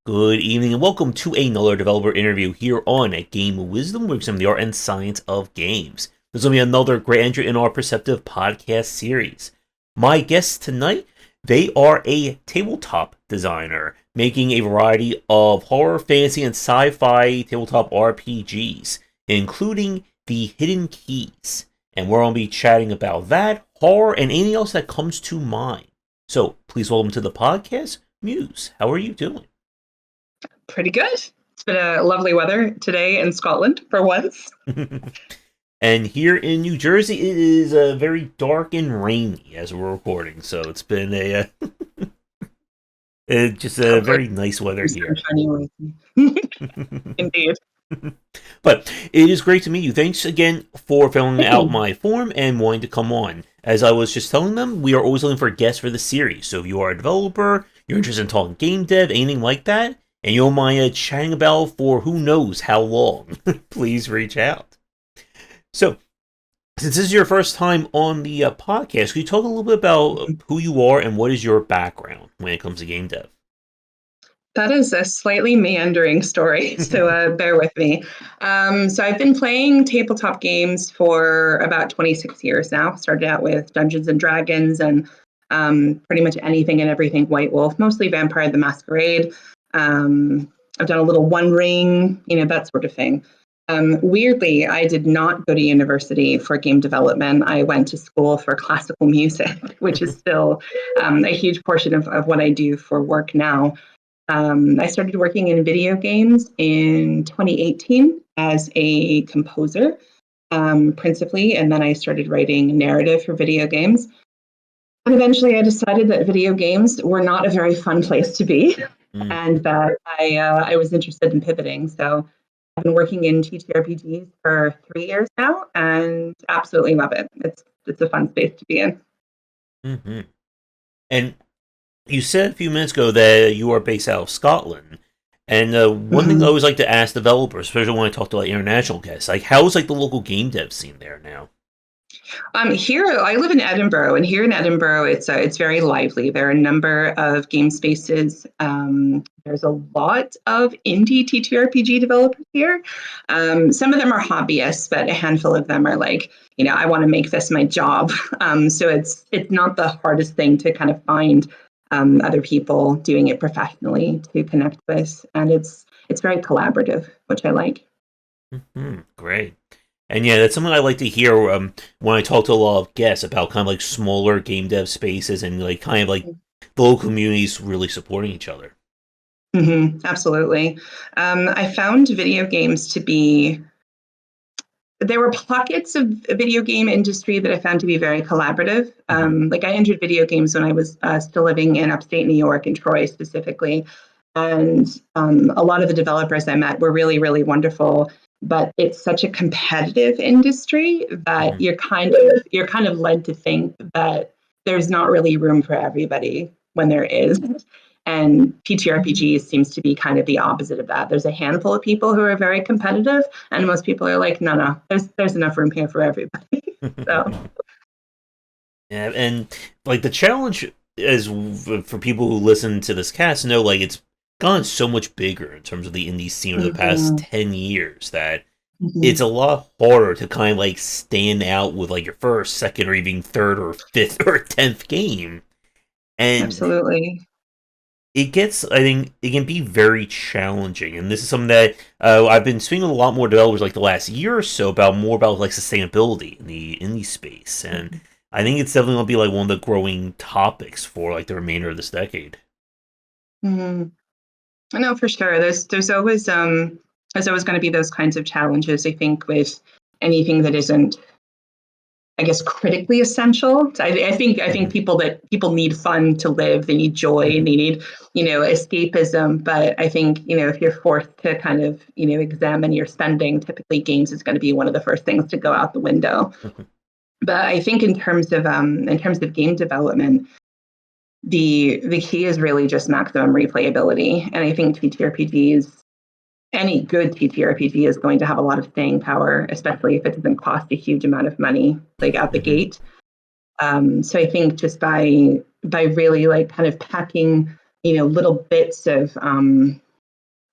Good evening and welcome to another developer interview here on A Game of Wisdom, where we examine the art and science of games. There's going to be another great entry in our Perceptive podcast series. My guests tonight, they are a tabletop designer, making a variety of horror, fantasy, and sci-fi tabletop RPGs, including The Hidden Keys. And we're going to be chatting about that, horror, and anything else that comes to mind. So please welcome to the podcast, Muse. How are you doing? Pretty good. It's been a lovely weather today in Scotland for once. And here in New Jersey, it is very dark and rainy as we're recording. So it's been just a very nice weather here. Indeed. But it is great to meet you. Thanks again for filling out my form and wanting to come on. As I was just telling them, we are always looking for guests for the series. So if you are a developer, you're interested in talking game dev, anything like that, and you don't mind chatting about for who knows how long, please reach out. So, since this is your first time on the podcast, can you talk a little bit about who you are and what is your background when it comes to game dev? That is a slightly meandering story, so bear with me. So I've been playing tabletop games for about 26 years now. Started out with Dungeons and Dragons and pretty much anything and everything White Wolf, mostly Vampire the Masquerade. I've done a little One Ring, that sort of thing. Weirdly, I did not go to university for game development. I went to school for classical music, which is still a huge portion of what I do for work now. I started working in video games in 2018 as a composer, principally, and then I started writing narrative for video games. And eventually I decided that video games were not a very fun place to be, and that I was interested in pivoting. So I've been working in TTRPGs for 3 years now and absolutely love it. It's a fun space to be in. Mm-hmm. And you said a few minutes ago that you are based out of Scotland. And one thing I always like to ask developers, especially when I talk to international guests, how's the local game dev scene there now? Here, I live in Edinburgh, and here in Edinburgh, it's very lively. There are a number of game spaces. There's a lot of indie TTRPG developers here. Some of them are hobbyists, but a handful of them are I want to make this my job. So it's not the hardest thing to kind of find other people doing it professionally to connect with, and it's very collaborative, which I like. Mm-hmm. Great. And yeah, that's something I like to hear when I talk to a lot of guests about kind of smaller game dev spaces and the local communities really supporting each other. Mm-hmm, absolutely. I found video games to be, there were pockets of a video game industry that I found to be very collaborative. I entered video games when I was still living in upstate New York, in Troy specifically. And a lot of the developers I met were really, really wonderful. But it's such a competitive industry that you're kind of led to think that there's not really room for everybody when there is. And TTRPG seems to be kind of the opposite of that. There's a handful of people who are very competitive, and most people are like, no, there's enough room here for everybody. So. Yeah, and the challenge is for people who listen to this cast know it's gone so much bigger in terms of the indie scene over the past 10 years that it's a lot harder to kind of stand out with your first, second, or even third or fifth or 10th game. And absolutely. I think it can be very challenging. And this is something that I've been speaking with a lot more developers the last year or so about sustainability in the indie space. And I think it's definitely going to be one of the growing topics for the remainder of this decade. I know for sure. There's always going to be those kinds of challenges. I think with anything that isn't, I guess, critically essential. I think people need fun to live. They need joy. And they need escapism. But I think if you're forced to kind of examine your spending, typically games is going to be one of the first things to go out the window. But I think in terms of game development, the key is really just maximum replayability. And I think TTRPGs, any good TTRPG is going to have a lot of staying power, especially if it doesn't cost a huge amount of money out the gate. So I think just by really kind of packing little bits of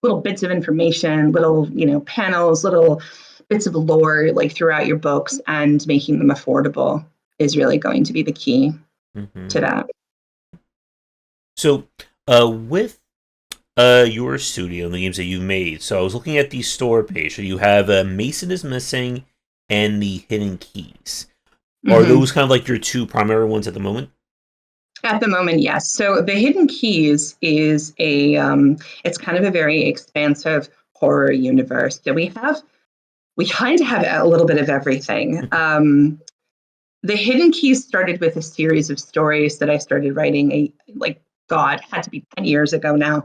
little bits of information, little, panels, little bits of lore like throughout your books, and making them affordable is really going to be the key to that. So, with your studio and the games that you've made, so I was looking at the store page. So you have Mason is Missing and the Hidden Keys. Are those kind of like your two primary ones at the moment? At the moment, yes. So the Hidden Keys is it's kind of a very expansive horror universe. So we kind of have a little bit of everything. The Hidden Keys started with a series of stories that I started writing had to be 10 years ago now.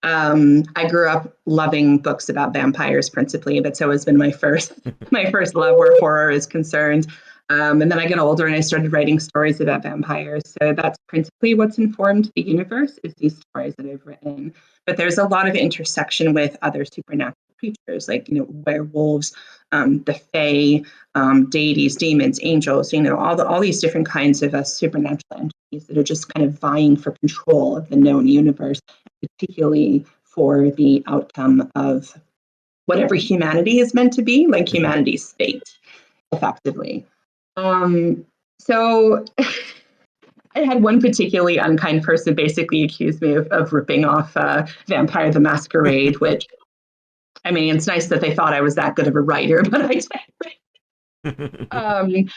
I grew up loving books about vampires principally, but so has been my first love where horror is concerned. And then I got older and I started writing stories about vampires. So that's principally what's informed the universe, is these stories that I've written. But there's a lot of intersection with other supernatural creatures, like, werewolves, the fae, deities, demons, angels, all these different kinds of supernatural entities that are just kind of vying for control of the known universe, particularly for the outcome of whatever humanity is meant to be, like humanity's fate, effectively. So I had one particularly unkind person basically accuse me of ripping off Vampire the Masquerade, which, I mean, it's nice that they thought I was that good of a writer, but I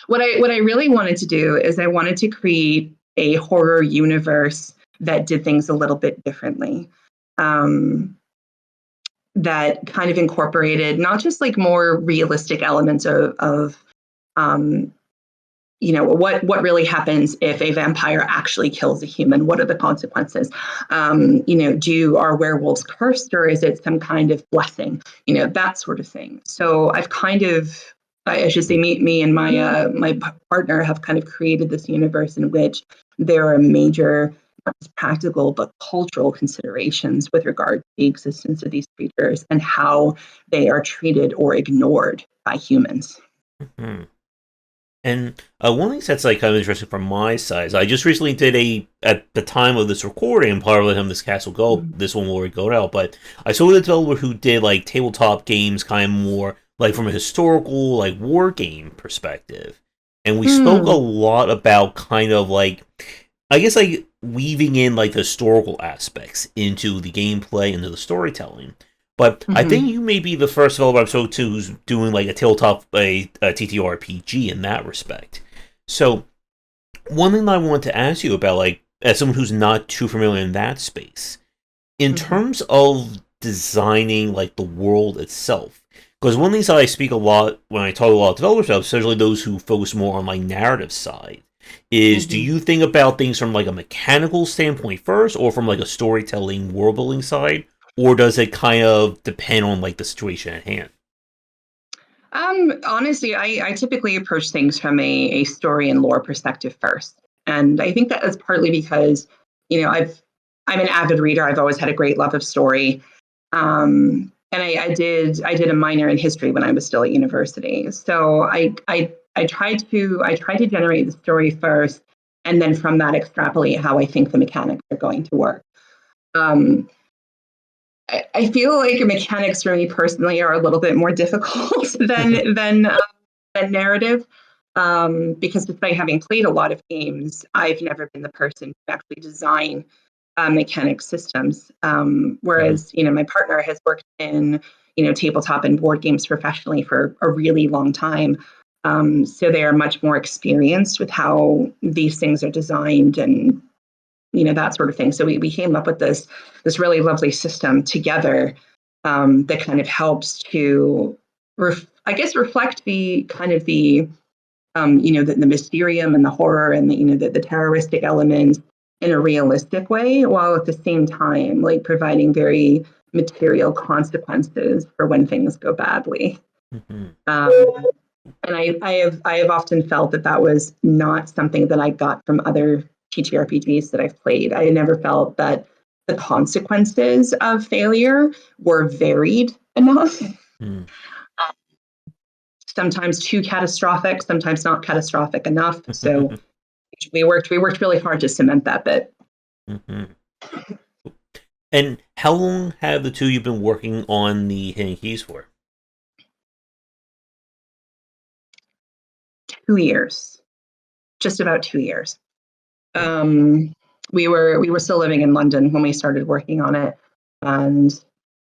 what I really wanted to do is I wanted to create a horror universe that did things a little bit differently. That kind of incorporated not just like more realistic elements of what really happens if a vampire actually kills a human? What are the consequences? Are werewolves cursed, or is it some kind of blessing? That sort of thing. So I've kind of, I should say, me and my partner have kind of created this universe in which there are major, not just practical but cultural considerations with regard to the existence of these creatures and how they are treated or ignored by humans. And one thing that's like kind of interesting from my side is I just recently did at the time of this recording, part of him this castle go, this one will already go out, but I saw the developer who did like tabletop games kind of more like from a historical like war game perspective. And we spoke a lot about kind of like, I guess like weaving in like the historical aspects into the gameplay, into the storytelling. But I think you may be the first developer I've spoken to who's doing like a tabletop, a TTRPG in that respect. So one thing that I wanted to ask you about, like as someone who's not too familiar in that space, in terms of designing like the world itself, because one of the things that I speak a lot when I talk to a lot of developers about, especially those who focus more on like narrative side, is do you think about things from like a mechanical standpoint first, or from like a storytelling world building side? Or does it kind of depend on like the situation at hand? Honestly, I typically approach things from a story and lore perspective first. And I think that is partly because, I'm an avid reader. I've always had a great love of story. And I did a minor in history when I was still at university. So I tried to generate the story first, and then from that extrapolate how I think the mechanics are going to work. Um, I feel like mechanics for me personally are a little bit more difficult than narrative, because despite having played a lot of games, I've never been the person to actually design mechanic systems. Whereas my partner has worked in tabletop and board games professionally for a really long time. So they are much more experienced with how these things are designed and that sort of thing. So we came up with this really lovely system together, that kind of helps to, reflect the kind of the mysterium and the horror and the terroristic elements in a realistic way, while at the same time like providing very material consequences for when things go badly. And I have often felt that was not something that I got from other TTRPGs that I've played. I never felt that the consequences of failure were varied enough. Sometimes too catastrophic, sometimes not catastrophic enough. So we worked really hard to cement that bit. And how long have the two of you been working on the Hidden Keys for? 2 years, just about 2 years. Um, we were still living in London when we started working on it, and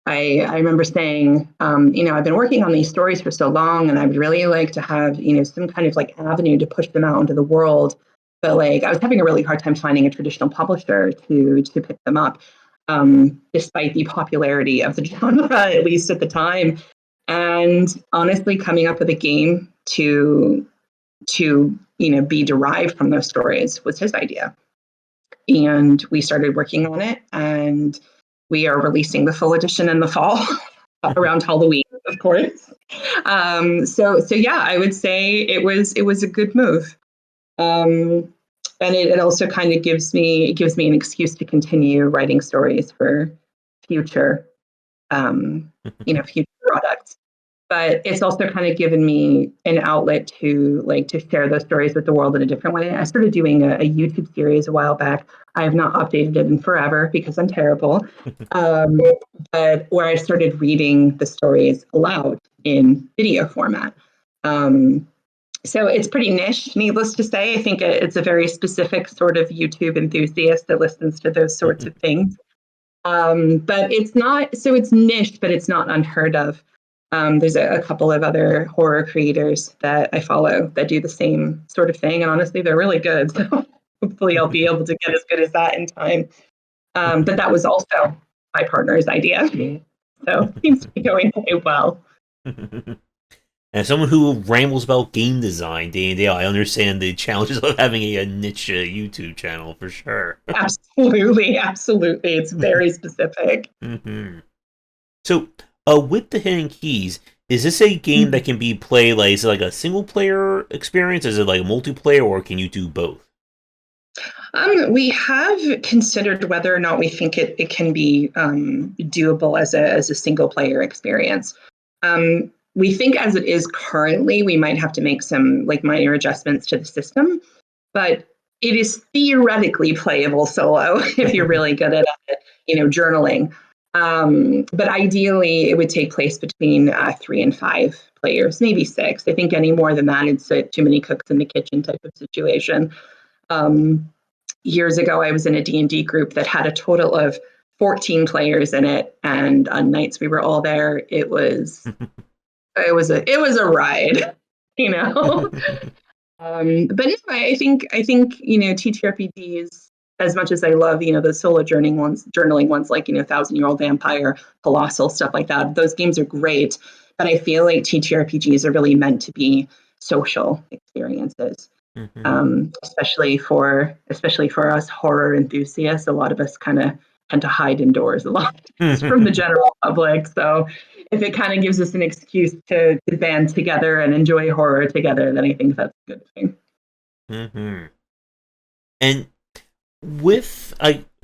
I remember saying, I've been working on these stories for so long, and I would really like to have some kind of like avenue to push them out into the world. But like I was having a really hard time finding a traditional publisher to pick them up, despite the popularity of the genre, at least at the time. And honestly, coming up with a game to be derived from those stories was his idea, and we started working on it, and we are releasing the full edition in the fall around Halloween, of course. So yeah, I would say it was a good move. um, and it also kind of gives me an excuse to continue writing stories for future future products. But it's also kind of given me an outlet to share those stories with the world in a different way. I started doing a YouTube series a while back. I have not updated it in forever because I'm terrible. Um, but where I started reading the stories aloud in video format. Um, so it's pretty niche, needless to say. I think it's a very specific sort of YouTube enthusiast that listens to those sorts of things. But it's not, so it's niche, but it's not unheard of. There's a couple of other horror creators that I follow that do the same sort of thing. And honestly, they're really good. So hopefully I'll be able to get as good as that in time. But that was also my partner's idea. So it seems to be going quite well. As someone who rambles about game design day in day out, I understand the challenges of having a niche YouTube channel for sure. Absolutely. Absolutely. It's very specific. Mm-hmm. So, with the Hidden Keys, is this a game that can be played like is it like a single player experience? Is it like a multiplayer, or can you do both? We have considered whether or not we think it can be doable as a single player experience. We think as it is currently, we might have to make some like minor adjustments to the system, but it is theoretically playable solo if you're really good at it, journaling. But ideally, it would take place between 3 and 5 players, maybe six. I think any more than that, it's too many cooks in the kitchen type of situation. Um, Years ago, I was in a D&D group that had a total of 14 players in it, and on nights we were all there, it was a ride, you know. But anyway, I think TTRPGs, as much as I love the solo journaling ones like Thousand Year Old Vampire, Colossal, stuff like that. Those games are great, but I feel like TTRPGs are really meant to be social experiences. Mm-hmm. Especially for us horror enthusiasts. A lot of us kind of tend to hide indoors a lot from the general public. So if it kind of gives us an excuse to band together and enjoy horror together, then I think that's a good thing. Mm-hmm. And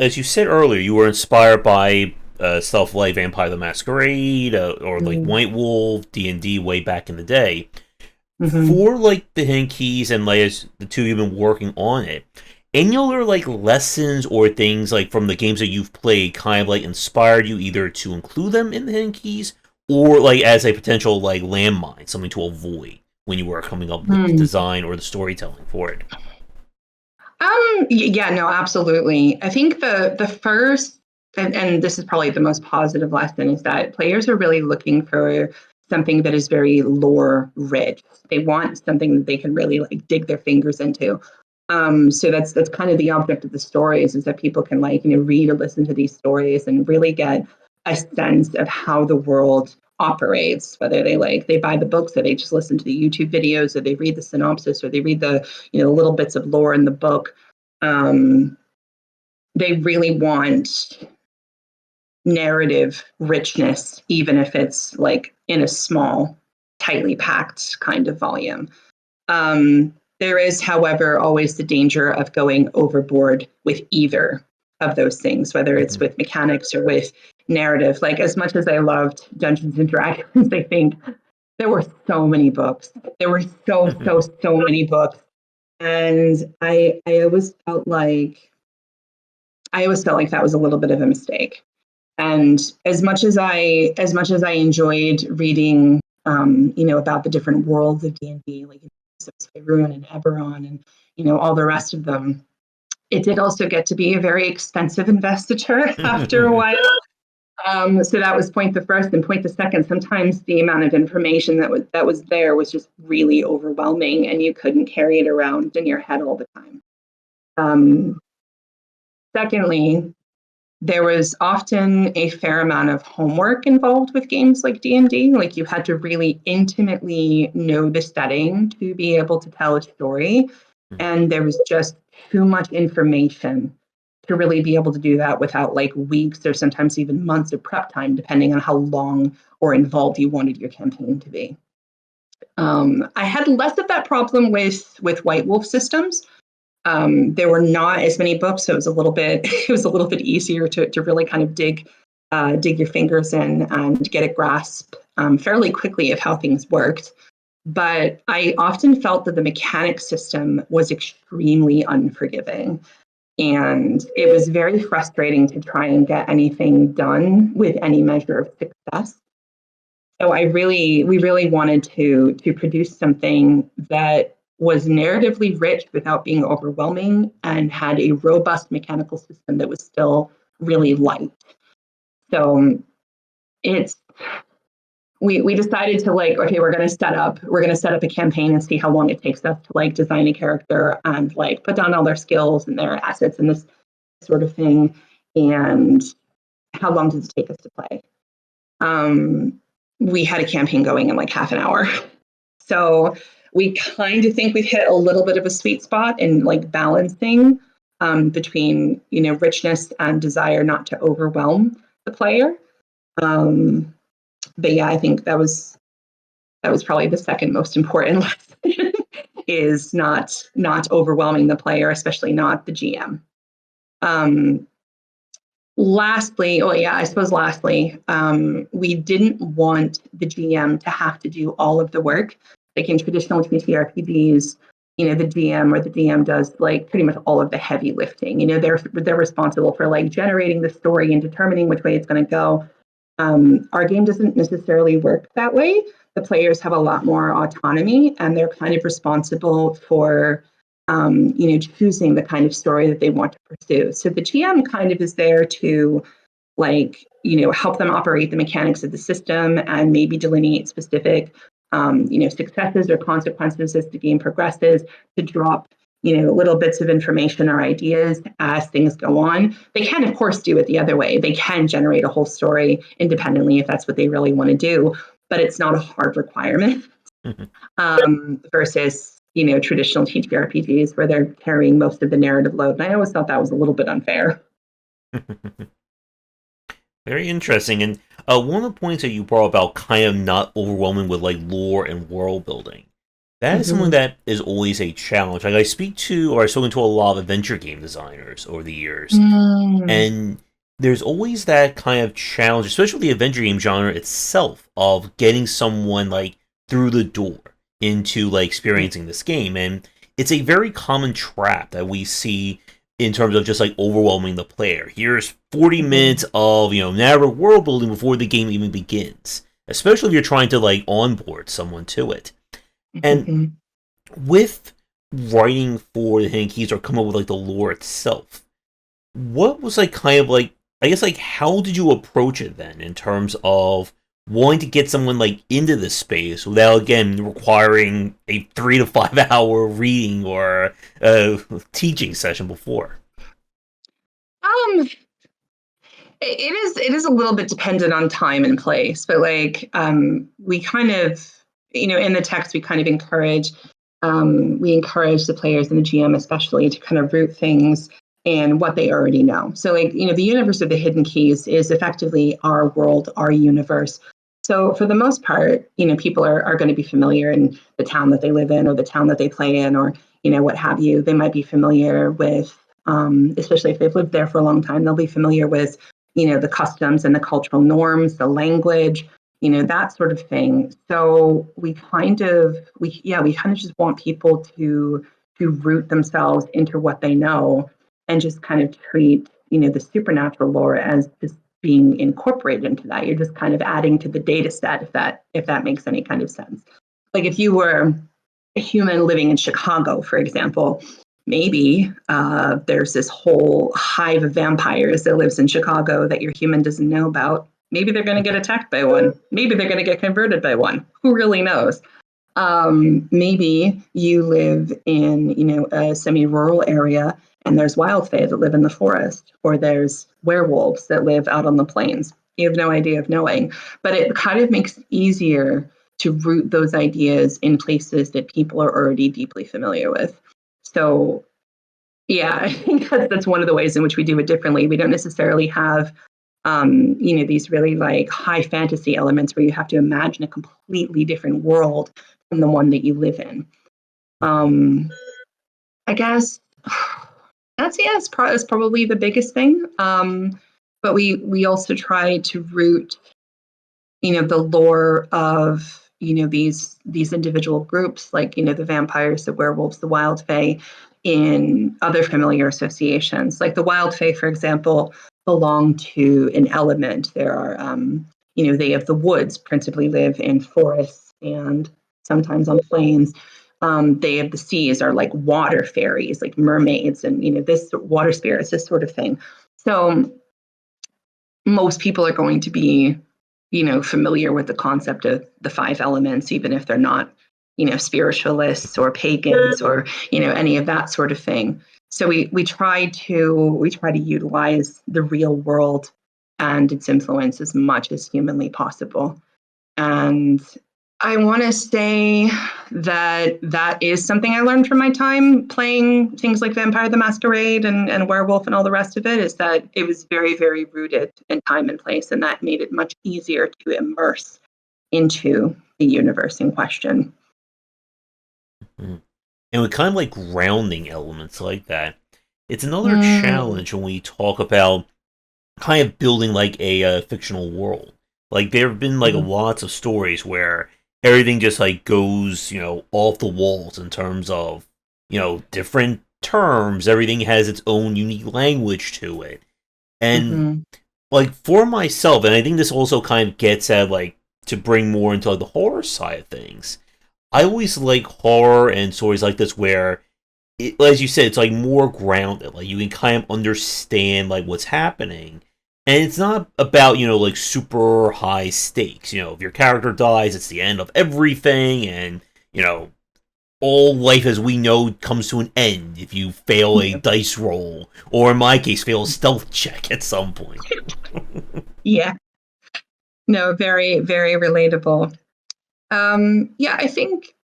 as you said earlier, you were inspired by stuff like Vampire the Masquerade or like Mm-hmm. White Wolf, D&D way back in the day. Mm-hmm. For like the Hidden Keys and like as the two of you have been working on it, any other like lessons or things like from the games that you've played kind of like inspired you either to include them in the Hidden Keys or like as a potential like landmine, something to avoid when you were coming up with the Mm. design or the storytelling for it? Yeah, no, absolutely. I think the first, and this is probably the most positive lesson, is that players are really looking for something that is very lore rich. They want something that they can really like dig their fingers into. So that's kind of the object of the stories, is that people can like read or listen to these stories and really get a sense of how the world operates, whether they buy the books or they just listen to the YouTube videos or they read the synopsis or they read the little bits of lore in the book. um, they really want narrative richness, even if it's like in a small, tightly packed kind of volume. There is, however, always the danger of going overboard with either of those things, whether it's Mm-hmm. with mechanics or with narrative. Like, as much as I loved Dungeons and Dragons, I think there were so many books. There were so many books. And I always felt like that was a little bit of a mistake. And as much as I enjoyed reading, about the different worlds of D&D, like Faerun and Eberron, and all the rest of them, it did also get to be a very expensive investiture after a while. So that was point the first, and point the second. Sometimes the amount of information that was there was just really overwhelming, and you couldn't carry it around in your head all the time. Secondly, there was often a fair amount of homework involved with games like D&D. Like, you had to really intimately know the setting to be able to tell a story, and there was just too much information to really be able to do that without like weeks or sometimes even months of prep time, depending on how long or involved you wanted your campaign to be. I had less of that problem with White Wolf systems. There were not as many books, so it was a little bit easier to really kind of dig your fingers in and get a grasp fairly quickly of how things worked. But I often felt that the mechanic system was extremely unforgiving, and it was very frustrating to try and get anything done with any measure of success. So we really wanted to produce something that was narratively rich without being overwhelming, and had a robust mechanical system that was still really light. So it's we decided to, like, okay, we're going to set up a campaign and see how long it takes us to like design a character and like put down all their skills and their assets and this sort of thing, and how long does it take us to play. We had a campaign going in like half an hour. So we kind of think we've hit a little bit of a sweet spot in like balancing between, richness and desire not to overwhelm the player. But yeah, I think that was probably the second most important lesson is not overwhelming the player, especially not the GM. Lastly, we didn't want the GM to have to do all of the work. Like in traditional TTRPGs, the GM or the DM does like pretty much all of the heavy lifting. They're responsible for like generating the story and determining which way it's going to go. Our game doesn't necessarily work that way. The players have a lot more autonomy, and they're kind of responsible for choosing the kind of story that they want to pursue. So the GM kind of is there to like, help them operate the mechanics of the system and maybe delineate specific, successes or consequences as the game progresses, to drop, little bits of information or ideas as things go on. They can, of course, do it the other way. They can generate a whole story independently if that's what they really want to do, but it's not a hard requirement. Versus traditional TTRPGs where they're carrying most of the narrative load. And I always thought that was a little bit unfair. Very interesting. And one of the points that you brought about kind of not overwhelming with like lore and world building. That is something that is always a challenge. Like I've spoken to a lot of adventure game designers over the years. And there's always that kind of challenge, especially with the adventure game genre itself, of getting someone like through the door into like experiencing this game. And it's a very common trap that we see in terms of just like overwhelming the player. Here's 40 minutes of, narrative world building before the game even begins, especially if you're trying to like onboard someone to it. And with writing for the Hidden Keys or come up with like the lore itself, what was like kind of like, I guess, like how did you approach it then in terms of wanting to get someone like into this space without again requiring a 3 to 5 hour reading or teaching session before? It is a little bit dependent on time and place, but like we kind of, in the text we kind of encourage the players and the GM especially to kind of root things in what they already know. So like, the universe of the Hidden Keys is effectively our world, our universe. So for the most part, people are going to be familiar in the town that they live in or the town that they play in, or, what have you. They might be familiar with, especially if they've lived there for a long time, they'll be familiar with, the customs and the cultural norms, the language, that sort of thing. So we kind of just want people to root themselves into what they know and just kind of treat, the supernatural lore as just being incorporated into that. You're just kind of adding to the data set, if that makes any kind of sense. Like if you were a human living in Chicago, for example, maybe there's this whole hive of vampires that lives in Chicago that your human doesn't know about. Maybe they're going to get attacked by one. Maybe they're going to get converted by one. Who really knows? Maybe you live in, a semi-rural area and there's wild fae that live in the forest, or there's werewolves that live out on the plains. You have no idea of knowing, but it kind of makes it easier to root those ideas in places that people are already deeply familiar with. So, yeah, I think that's one of the ways in which we do it differently. We don't necessarily have, these really like high fantasy elements where you have to imagine a completely different world from the one that you live in. I guess that's probably the biggest thing. But we also try to root, the lore of these individual groups, like the vampires, the werewolves, the wild fae, in other familiar associations. Like the wild fae, for example, belong to an element. There are they have the woods, principally live in forests and sometimes on plains. They have the seas, are like water fairies, like mermaids, and this water spirits, this sort of thing. So most people are going to be familiar with the concept of the five elements, even if they're not spiritualists or pagans or any of that sort of thing. So we try to utilize the real world and its influence as much as humanly possible. And I want to say that is something I learned from my time playing things like Vampire the Masquerade and Werewolf and all the rest of it, is that it was very, very rooted in time and place, and that made it much easier to immerse into the universe in question. Mm-hmm. And with kind of like grounding elements like that, it's another challenge when we talk about kind of building like a fictional world. Like there have been like lots of stories where everything just like goes off the walls in terms of different terms. Everything has its own unique language to it, and like for myself, and I think this also kind of gets at like to bring more into like, the horror side of things. I always like horror and stories like this where as you said, it's like more grounded. Like you can kind of understand like what's happening, and it's not about like super high stakes. If your character dies, it's the end of everything, and all life as we know comes to an end if you fail a dice roll, or in my case, fail a stealth check at some point. Yeah. No, very, very relatable. I think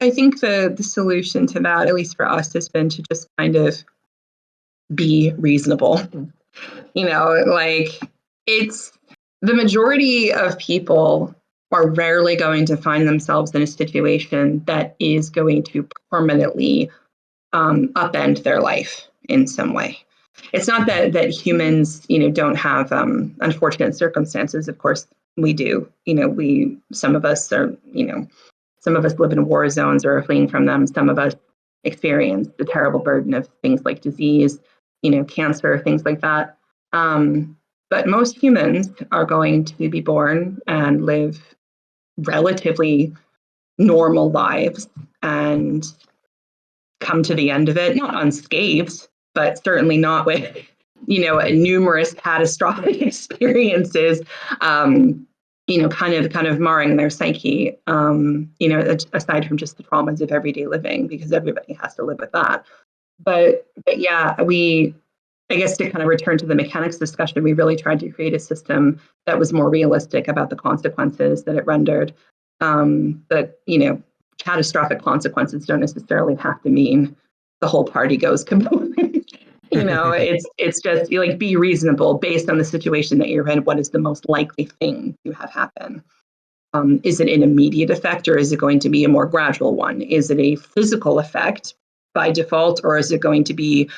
the solution to that, at least for us, has been to just kind of be reasonable. Like it's the majority of people are rarely going to find themselves in a situation that is going to permanently upend their life in some way. It's not that humans, don't have unfortunate circumstances. Of course, we do. Some of us are, some of us live in war zones or are fleeing from them. Some of us experience the terrible burden of things like disease, cancer, things like that. But most humans are going to be born and live relatively normal lives and come to the end of it, not unscathed, but certainly not with, numerous catastrophic experiences, kind of marring their psyche, aside from just the traumas of everyday living, because everybody has to live with that. But yeah, I guess to kind of return to the mechanics discussion, we really tried to create a system that was more realistic about the consequences that it rendered. But, catastrophic consequences don't necessarily have to mean the whole party goes kaboom. It's just like be reasonable based on the situation that you're in. What is the most likely thing to have happen? Is it an immediate effect, or is it going to be a more gradual one? Is it a physical effect by default, or is it going to be,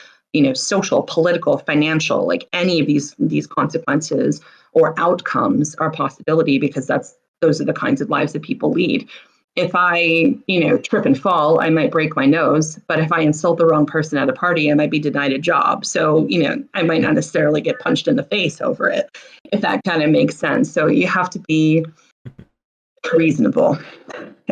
social, political, financial? Like any of these consequences or outcomes are a possibility, because those are the kinds of lives that people lead. if I, trip and fall, I might break my nose. But if I insult the wrong person at a party, I might be denied a job. So, I might not necessarily get punched in the face over it, if that kind of makes sense. So you have to be reasonable.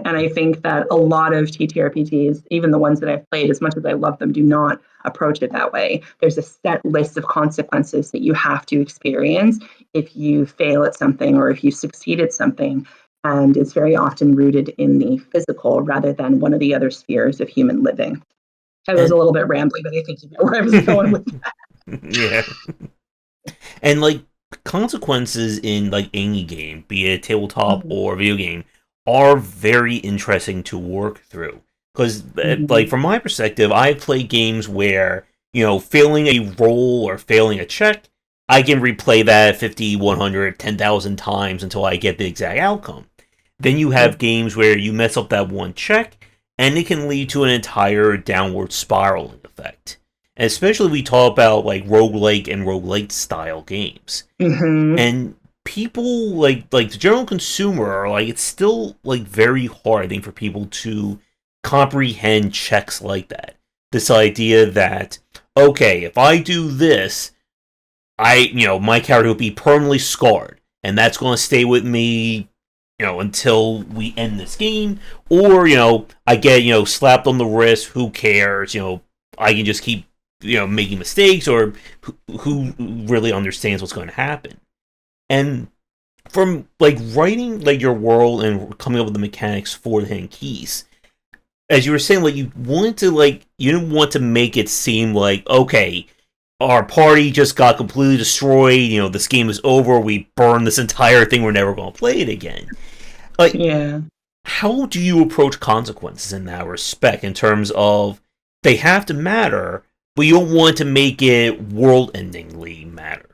And I think that a lot of TTRPGs, even the ones that I've played, as much as I love them, do not approach it that way. There's a set list of consequences that you have to experience if you fail at something or if you succeed at something. And it's very often rooted in the physical rather than one of the other spheres of human living. I was a little bit rambly, but I think you know where I was going with that. Yeah. And like consequences in like any game, be it tabletop or video game, are very interesting to work through. Because, like, from my perspective, I play games where, failing a roll or failing a check, I can replay that 50, 100, 10,000 times until I get the exact outcome. Then you have games where you mess up that one check, and it can lead to an entire downward spiraling effect. And especially we talk about like roguelike and roguelite style games. And people like the general consumer are like, it's still like very hard, I think, for people to comprehend checks like that. This idea that, okay, if I do this, my character will be permanently scarred, and that's going to stay with me, until we end this game, or I get slapped on the wrist. Who cares? I can just keep making mistakes, or who really understands what's going to happen? And from like writing like your world and coming up with the mechanics for the Hidden Keys, as you were saying, like you didn't want to make it seem like, okay, our party just got completely destroyed. This game is over. We burned this entire thing. We're never going to play it again. Like, yeah. How do you approach consequences in that respect? In terms of they have to matter, but you don't want to make it world-endingly matter.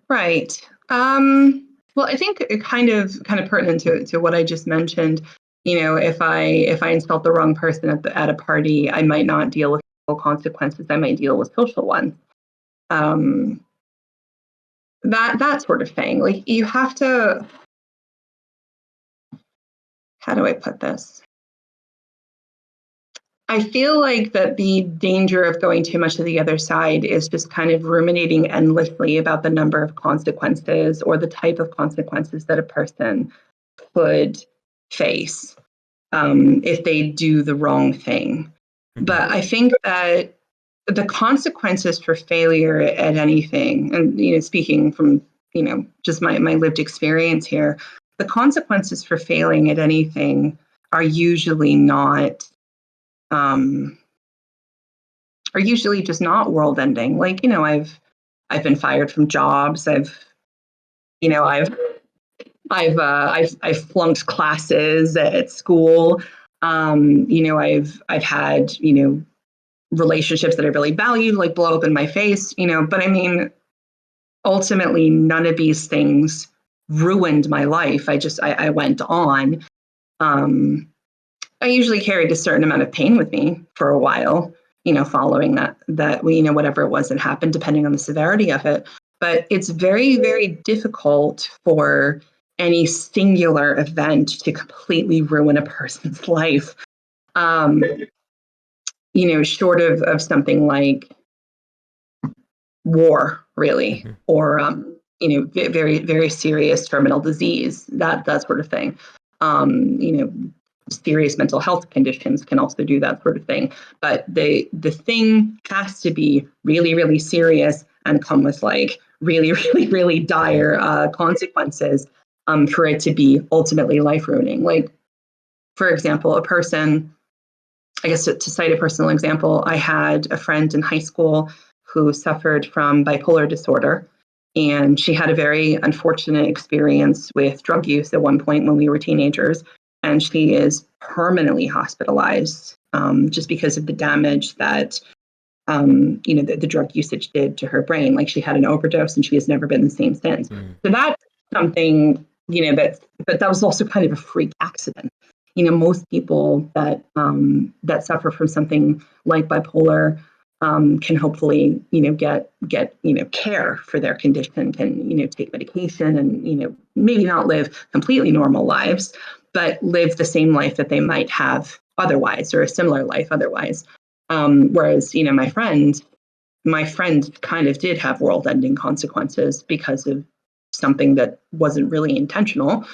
Right. Well, I think it kind of pertinent to what I just mentioned. If I insult the wrong person at a party, I might not deal with consequences. I might deal with social ones. That sort of thing. Like you have to. How do I put this? I feel like that the danger of going too much to the other side is just kind of ruminating endlessly about the number of consequences or the type of consequences that a person could face if they do the wrong thing. But I think that the consequences for failure at anything, and speaking from just my lived experience here, the consequences for failing at anything are usually not are usually just not world ending. Like, I've been fired from jobs. I've flunked classes at school. I've had, relationships that I really valued, like blow up in my face, but I mean, ultimately none of these things ruined my life. I went on. I usually carried a certain amount of pain with me for a while, following that, whatever it was that happened, depending on the severity of it. But it's very, very difficult for any singular event to completely ruin a person's life. Short of something like war, really, or very, very serious terminal disease, that sort of thing. Serious mental health conditions can also do that sort of thing. But the thing has to be really, really serious and come with like really, really, really dire consequences for it to be ultimately life ruining. Like, for example, a person, I guess to cite a personal example, I had a friend in high school who suffered from bipolar disorder. And she had a very unfortunate experience with drug use at one point when we were teenagers. And she is permanently hospitalized just because of the damage that, the drug usage did to her brain. Like she had an overdose and she has never been the same since. So that's something, that was also kind of a freak accident. Most people that suffer from something like bipolar can hopefully, get care for their condition, can take medication and maybe not live completely normal lives. but live the same life that they might have otherwise, or a similar life otherwise. Whereas, my friend kind of did have world-ending consequences because of something that wasn't really intentional,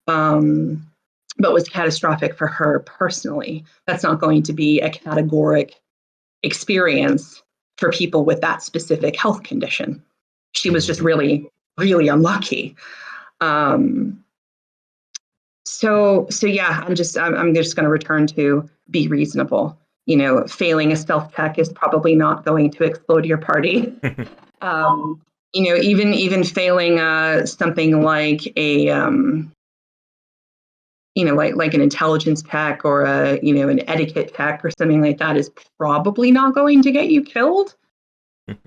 but was catastrophic for her personally. That's not going to be a categoric experience for people with that specific health condition. She was just really, really unlucky. So yeah, I'm just going to return to be reasonable. Failing a stealth check is probably not going to explode your party. Even failing something like a like an intelligence check or an etiquette check or something like that is probably not going to get you killed.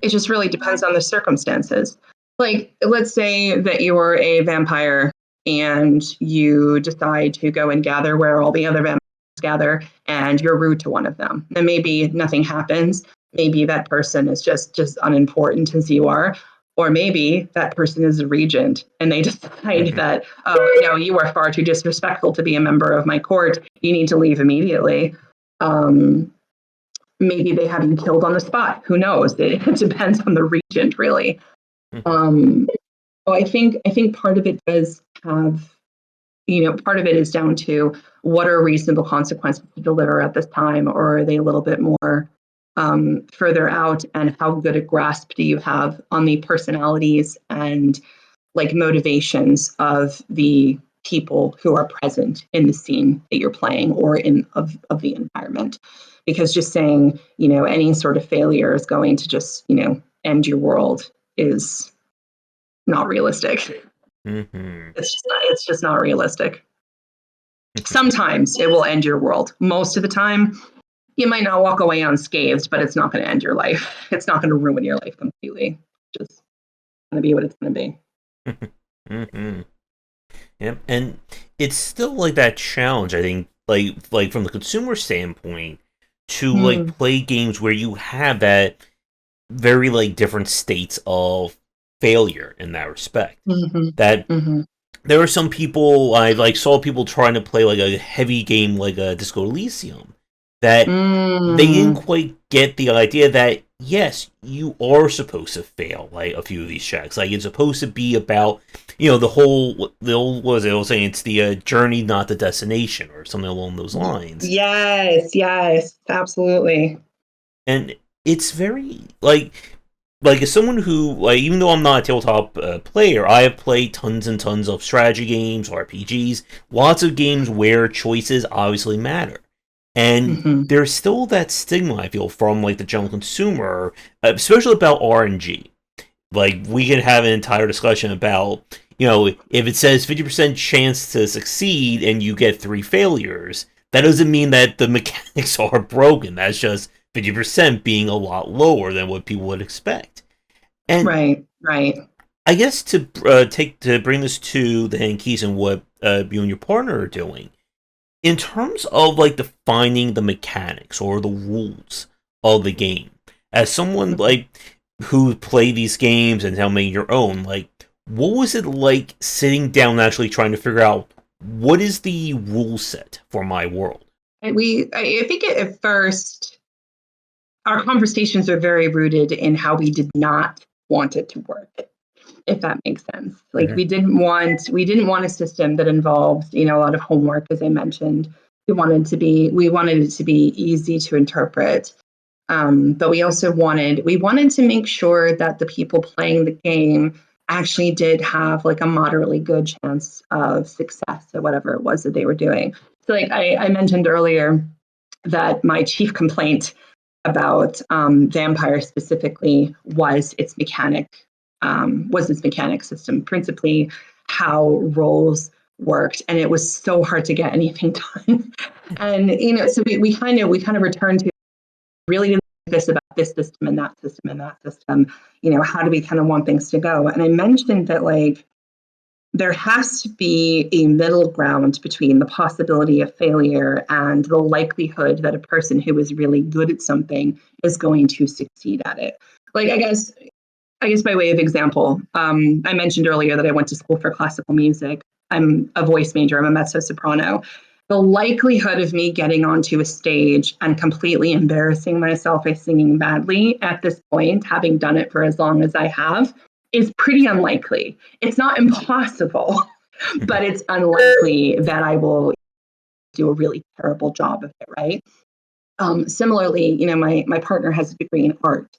It just really depends on the circumstances. Like, let's say that you're a vampire and you decide to go and gather where all the other vampires gather, and you're rude to one of them. And maybe nothing happens. Maybe that person is just unimportant as you are. Or maybe that person is a regent and they decide that, oh, no, you are far too disrespectful to be a member of my court. You need to leave immediately. Maybe they have you killed on the spot. Who knows? It depends on the regent, really. So I think part of it does have, part of it is down to what are reasonable consequences to deliver at this time, or are they a little bit more further out, and how good a grasp do you have on the personalities and like motivations of the people who are present in the scene that you're playing or of the environment. Because just saying, any sort of failure is going to just, end your world is not realistic. It's just not realistic. Sometimes it will end your world. Most of the time, you might not walk away unscathed, but it's not going to end your life. It's not going to ruin your life completely. It's just going to be what it's going to be. Yep, and it's still like that challenge, I think, like from the consumer standpoint, to like play games where you have that very like different states of failure in that respect. There are some people I like saw people trying to play like a heavy game like a Disco Elysium that they didn't quite get the idea that yes, you are supposed to fail like a few of these checks. Like it's supposed to be about the old what was it? I was saying it's the journey, not the destination, or something along those lines. Yes, absolutely. And it's very like as someone who like even though I'm not a tabletop player, I have played tons and tons of strategy games, RPGs, lots of games where choices obviously matter. And there's still that stigma, I feel, from like the general consumer, especially about RNG. Like we can have an entire discussion about, if it says 50% chance to succeed and you get 3 failures, that doesn't mean that the mechanics are broken. That's just 50% being a lot lower than what people would expect. And right. I guess to bring this to the Hidden Keys and what you and your partner are doing, in terms of like defining the mechanics or the rules of the game, as someone like who played these games and now made your own, like what was it like sitting down and actually trying to figure out what is the rule set for my world? I think at first our conversations are very rooted in how we did not want it to work, if that makes sense. Like we didn't want a system that involved, a lot of homework, as I mentioned. We wanted it to be easy to interpret. But we also wanted to make sure that the people playing the game actually did have like a moderately good chance of success at whatever it was that they were doing. So like I mentioned earlier that my chief complaint about Vampire specifically was its mechanic system, principally how roles worked, and it was so hard to get anything done. And so we kind of returned to really this about this system and that system and that system. How do we kind of want things to go? And I mentioned that like there has to be a middle ground between the possibility of failure and the likelihood that a person who is really good at something is going to succeed at it. Like I guess by way of example, I mentioned earlier that I went to school for classical music. I'm a voice major, I'm a mezzo soprano. The likelihood of me getting onto a stage and completely embarrassing myself by singing badly at this point, having done it for as long as I have, is pretty unlikely. It's not impossible, but it's unlikely that I will do a really terrible job of it, right? Similarly, my partner has a degree in art.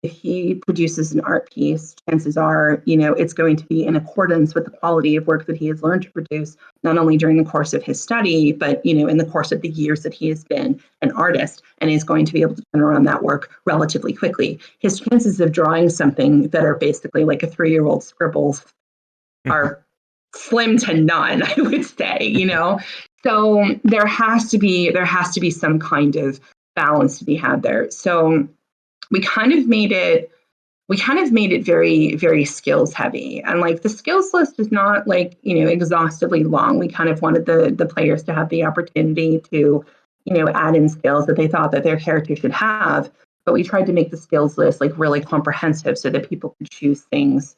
If he produces an art piece, chances are, it's going to be in accordance with the quality of work that he has learned to produce, not only during the course of his study, but, in the course of the years that he has been an artist, and is going to be able to turn around that work relatively quickly. His chances of drawing something that are basically like a 3-year-old scribbles are slim to none, I would say, So there has to be some kind of balance to be had there. So we kind of made it very, very skills heavy. And like the skills list is not like, exhaustively long. We kind of wanted the players to have the opportunity to, add in skills that they thought that their character should have. But we tried to make the skills list like really comprehensive so that people could choose things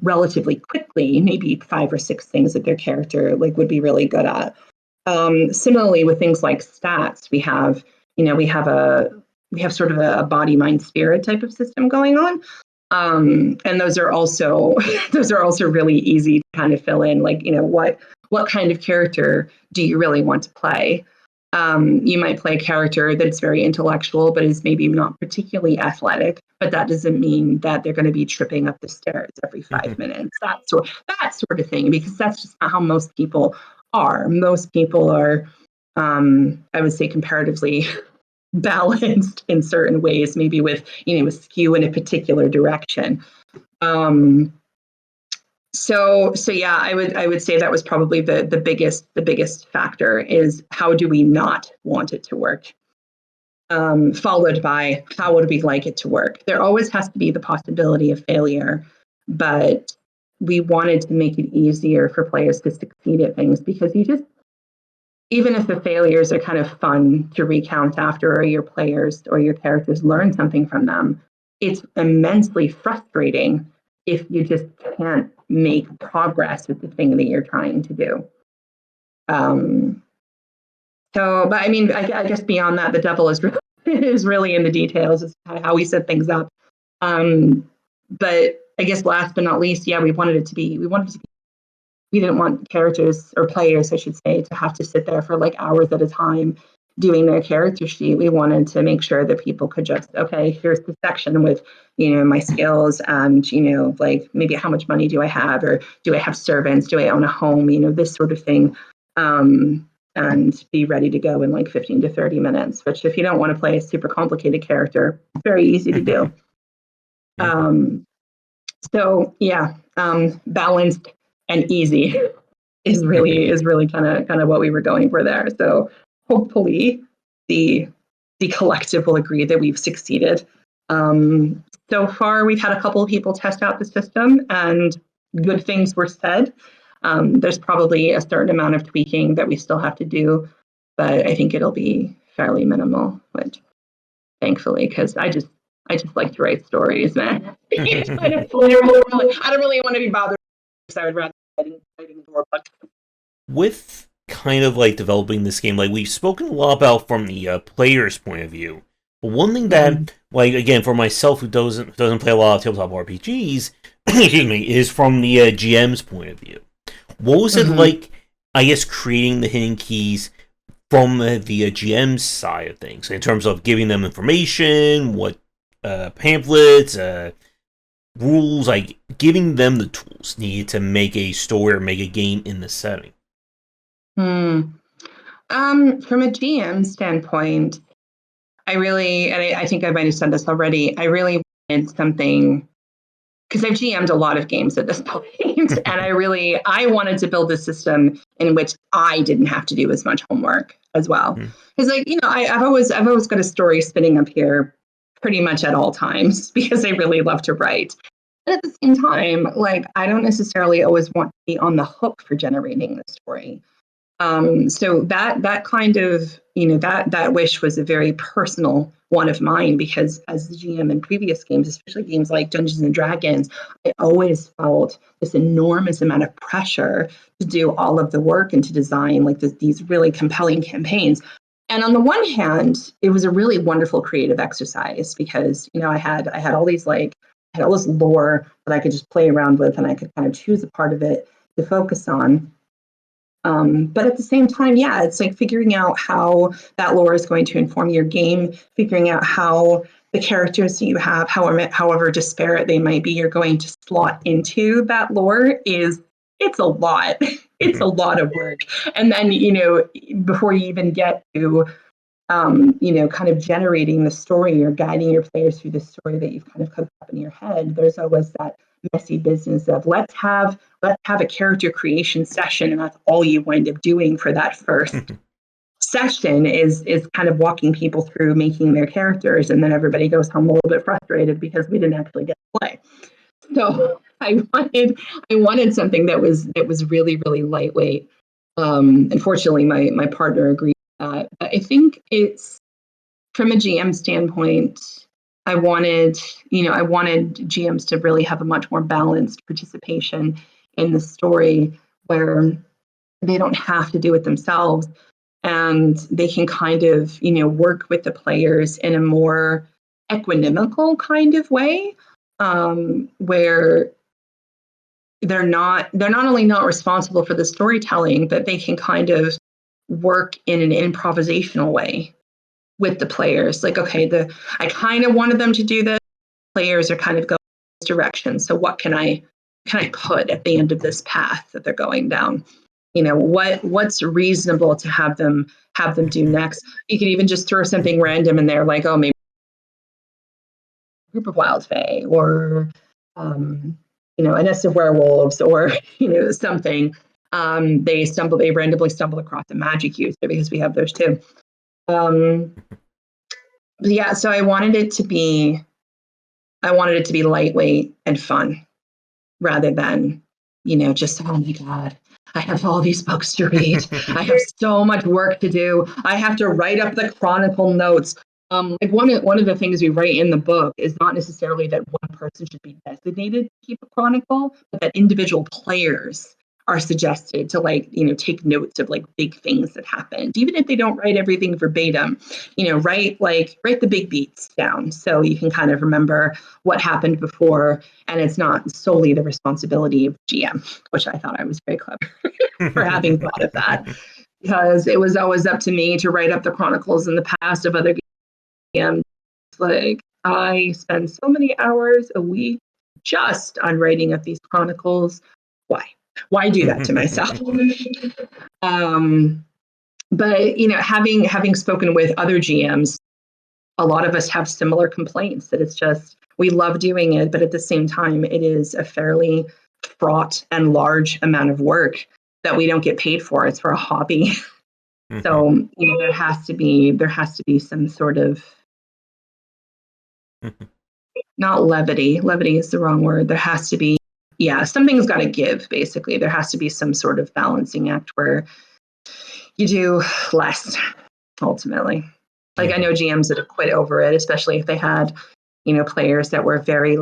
relatively quickly, maybe 5 or 6 things that their character like would be really good at. Similarly, with things like stats, we have sort of a body, mind, spirit type of system going on. And those are also really easy to kind of fill in, like, what kind of character do you really want to play? You might play a character that's very intellectual, but is maybe not particularly athletic, but that doesn't mean that they're going to be tripping up the stairs every 5 minutes, that sort of thing, because that's just not how most people are. Most people are, I would say, comparatively balanced in certain ways, maybe with a skew in a particular direction. So yeah, I would say that was probably the biggest factor, is how do we not want it to work, followed by how would we like it to work. There always has to be the possibility of failure, but we wanted to make it easier for players to succeed at things, because even if the failures are kind of fun to recount after, or your players or your characters learn something from them, it's immensely frustrating if you just can't make progress with the thing that you're trying to do. But I mean, I guess beyond that, the devil is really in the details. It's how we set things up. But I guess last but not least, yeah, we didn't want characters, or players, I should say, to have to sit there for like hours at a time doing their character sheet. We wanted to make sure that people could just, okay, here's the section with, my skills, and, like maybe how much money do I have, or do I have servants? Do I own a home? This sort of thing. And be ready to go in like 15 to 30 minutes, which if you don't want to play a super complicated character, very easy to do. So yeah, balanced and easy is really kind of what we were going for there. So hopefully the collective will agree that we've succeeded. So far, we've had a couple of people test out the system, and good things were said. There's probably a certain amount of tweaking that we still have to do, but I think it'll be fairly minimal, which thankfully, because I just like to write stories, man. I don't really want to be bothered, because I would rather writing more books. With kind of like developing this game, like we've spoken a lot about from the player's point of view. But one thing that, like again, for myself who doesn't play a lot of tabletop RPGs, excuse me, is from the GM's point of view. What was it like, I guess, creating the Hidden Keys from the GM's side of things, in terms of giving them information, what pamphlets, rules, like giving them the tools needed to make a story or make a game in the setting? From a GM standpoint, I think I might have said this already, I really wanted something, because I've GM'd a lot of games at this point, and I wanted to build a system in which I didn't have to do as much homework as well. Because I've always got a story spinning up here pretty much at all times, because I really love to write. And at the same time, like, I don't necessarily always want to be on the hook for generating the story. So that kind of, that wish was a very personal one of mine, because as the GM in previous games, especially games like Dungeons and Dragons, I always felt this enormous amount of pressure to do all of the work and to design like these really compelling campaigns. And on the one hand, it was a really wonderful creative exercise, because I had all these I had all this lore that I could just play around with, and I could kind of choose a part of it to focus on. But at the same time, yeah, it's like figuring out how that lore is going to inform your game, figuring out how the characters that you have, however disparate they might be, you're going to slot into that lore it's a lot. It's a lot of work. And then, before you even get to kind of generating the story or guiding your players through the story that you've kind of cooked up in your head, there's always that messy business of let's have a character creation session, and that's all you wind up doing for that first session is kind of walking people through making their characters, and then everybody goes home a little bit frustrated because we didn't actually get to play. So I wanted something that was really, really lightweight. Unfortunately, my partner agreed with that. But I think it's, from a GM standpoint, I wanted GMs to really have a much more balanced participation in the story, where they don't have to do it themselves, and they can kind of, work with the players in a more equanimical kind of way, where they're not only not responsible for the storytelling, but they can kind of work in an improvisational way with the players. Like, okay, I kind of wanted them to do this. Players are kind of going this direction. So what can I put at the end of this path that they're going down? What's reasonable to have them do next? You could even just throw something random in there, like, oh, maybe a group of wild fae, or a nest of werewolves, or something. They randomly stumble across a magic user, because we have those too. Yeah, so I wanted it to be lightweight and fun, rather than, just, oh my God, I have all these books to read. I have so much work to do. I have to write up the chronicle notes. Like one of the things we write in the book is not necessarily that one person should be designated to keep a chronicle, but that individual players are suggested to take notes of big things that happened, even if they don't write everything verbatim. Write the big beats down, so you can kind of remember what happened before, and it's not solely the responsibility of GM, which I thought I was very clever for having thought of that, because it was always up to me to write up the chronicles in the past of other games. I spend so many hours a week just on writing up these chronicles. Why do that to myself? But having spoken with other GMs, a lot of us have similar complaints, that it's just, we love doing it, but at the same time, it is a fairly fraught and large amount of work that we don't get paid for. It's for a hobby. So there has to be some sort of, not levity. Levity is the wrong word. There has to be, something's got to give, basically. There has to be some sort of balancing act where you do less, ultimately. I know GMs that have quit over it, especially if they had, players that were very,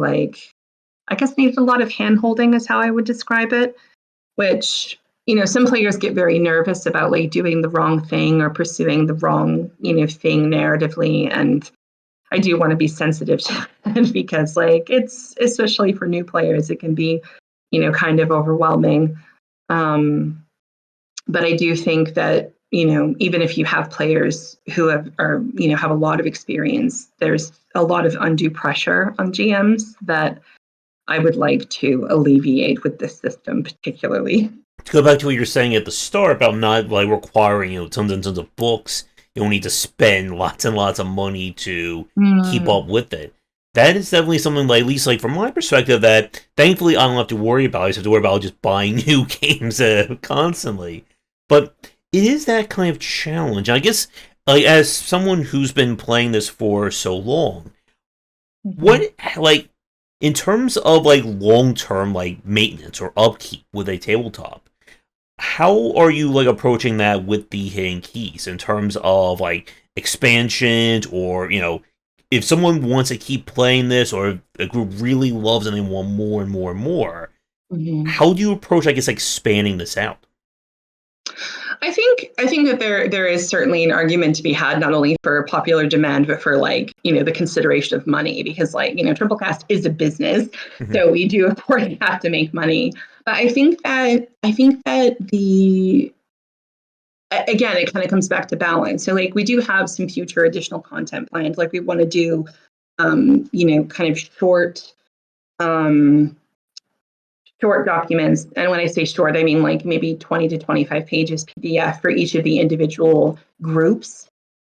I guess needed a lot of hand-holding, is how I would describe it, which, some players get very nervous about doing the wrong thing or pursuing the wrong, thing narratively. And I do want to be sensitive to that, because it's, especially for new players, it can be, kind of overwhelming. But I do think that, even if you have players who have a lot of experience, there's a lot of undue pressure on GMs that I would like to alleviate with this system, particularly. To go back to what you were saying at the start about not requiring tons and tons of books, you don't need to spend lots and lots of money to keep up with it. That is definitely something, at least from my perspective, that thankfully I don't have to worry about. I just have to worry about just buying new games constantly. But it is that kind of challenge. I guess, as someone who's been playing this for so long, what, in terms of long-term maintenance or upkeep with a tabletop, How are you like approaching that with the Hidden Keys in terms of like expansions, or if someone wants to keep playing this, or if a group really loves and they want more and more and more, Mhm. how do you approach, I guess, like expanding this out? I think that there is certainly an argument to be had, not only for popular demand, but for the consideration of money, because Triplecast is a business, Mhm. so we do of course have to make money. But I think that the again, it kind of comes back to balance. So we do have some future additional content planned. Like we want to do kind of um short documents. And when I say short, I mean like maybe 20 to 25 pages PDF for each of the individual groups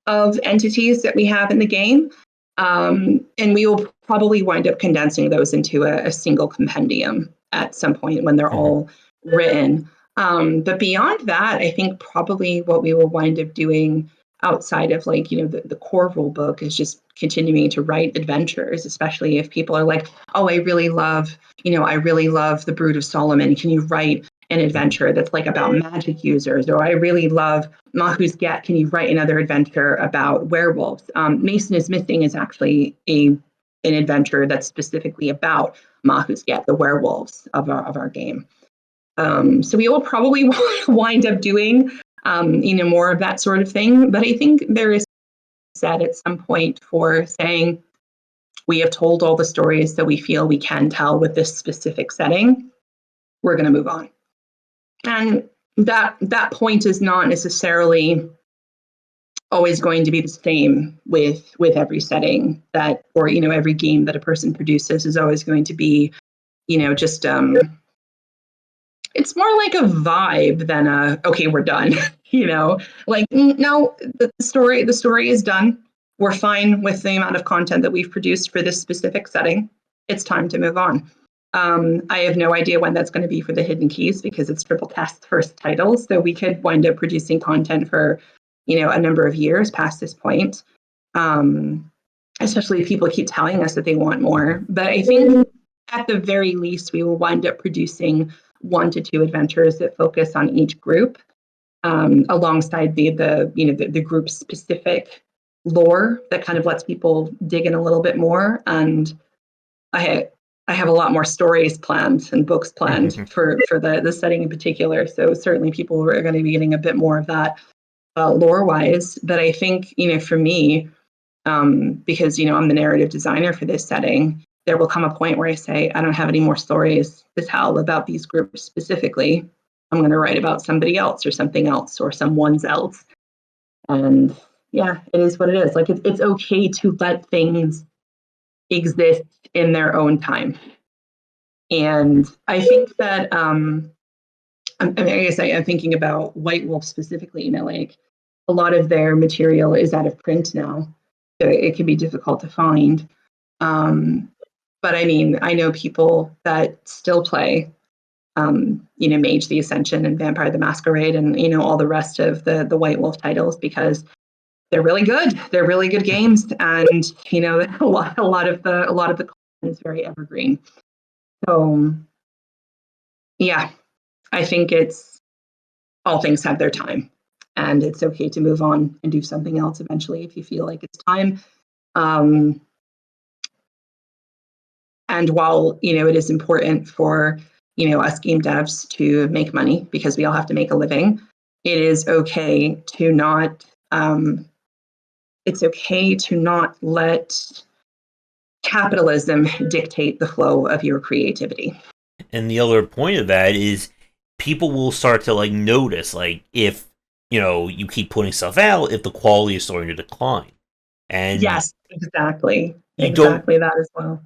of entities that we have in the game. And we will probably wind up condensing those into a single compendium at some point when they're Mhm. all written. But beyond that, I think probably what we will wind up doing outside of the core rule book is just continuing to write adventures, especially if people are like, oh, I really love the Brood of Solomon. Can you write an Mhm. adventure that's like about magic users? Or I really love Mahu's Get. Can you write another adventure about werewolves? Mason is Missing is actually an adventure that's specifically about Mahu's Get, the werewolves of our game. So we will probably wind up doing more of that sort of thing. But I think there is said at some point for saying we have told all the stories that we feel we can tell with this specific setting. We're going to move on, and that point is not necessarily always going to be the same with every setting that, or every game that a person produces is always going to be just it's more like a vibe than a okay, we're done. Like no, the story is done. We're fine with the amount of content that we've produced for this specific setting. It's time to move on. I have no idea when that's going to be for the Hidden Keys because it's Triplecast's first title, so we could wind up producing content for a number of years past this point. Um, Especially if people keep telling us that they want more. But I think at the very least, we will wind up producing 1 to 2 adventures that focus on each group, alongside the group specific lore that kind of lets people dig in a little bit more. And I I have a lot more stories planned and books planned Mhm. for the setting in particular. So certainly people are going to be getting a bit more of that lore wise. But I think for me, because I'm the narrative designer for this setting, there will come a point where I say I don't have any more stories to tell about these groups specifically. I'm going to write about somebody else or something else or someone's else. And yeah, it is what it is. Like it's okay to let things exist in their own time. And I think that I mean, I guess I'm thinking about White Wolf specifically. Like a lot of their material is out of print now, so it can be difficult to find. Um, but I mean, I know people that still play, Mage the Ascension and Vampire the Masquerade, and all the rest of the White Wolf titles because they're really good. They're really good games, and a lot of the content is very evergreen. So yeah, I think it's all things have their time, and it's okay to move on and do something else eventually if you feel like it's time. Um, and while it is important for us game devs to make money because we all have to make a living, it is okay to not. It's okay to not let capitalism dictate the flow of your creativity. And the other point of that is people will start to like notice, like, if you keep putting stuff out, if the quality is starting to decline, and Yes, exactly, you don't exactly that as well.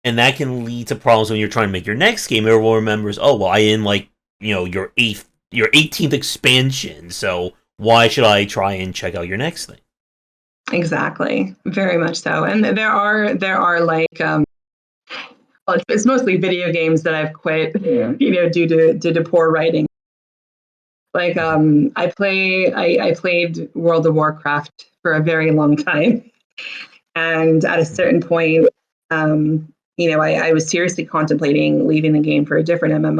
and that can lead to problems when you're trying to make your next game. Everyone remembers, oh well, I didn't like your 18th expansion, so why should I try and check out your next thing? Exactly, very much so. And there are like well, it's mostly video games that I've quit, due to poor writing. Like Mhm. I played World of Warcraft for a very long time, and at a Mhm. certain point, I was seriously contemplating leaving the game for a different MMO.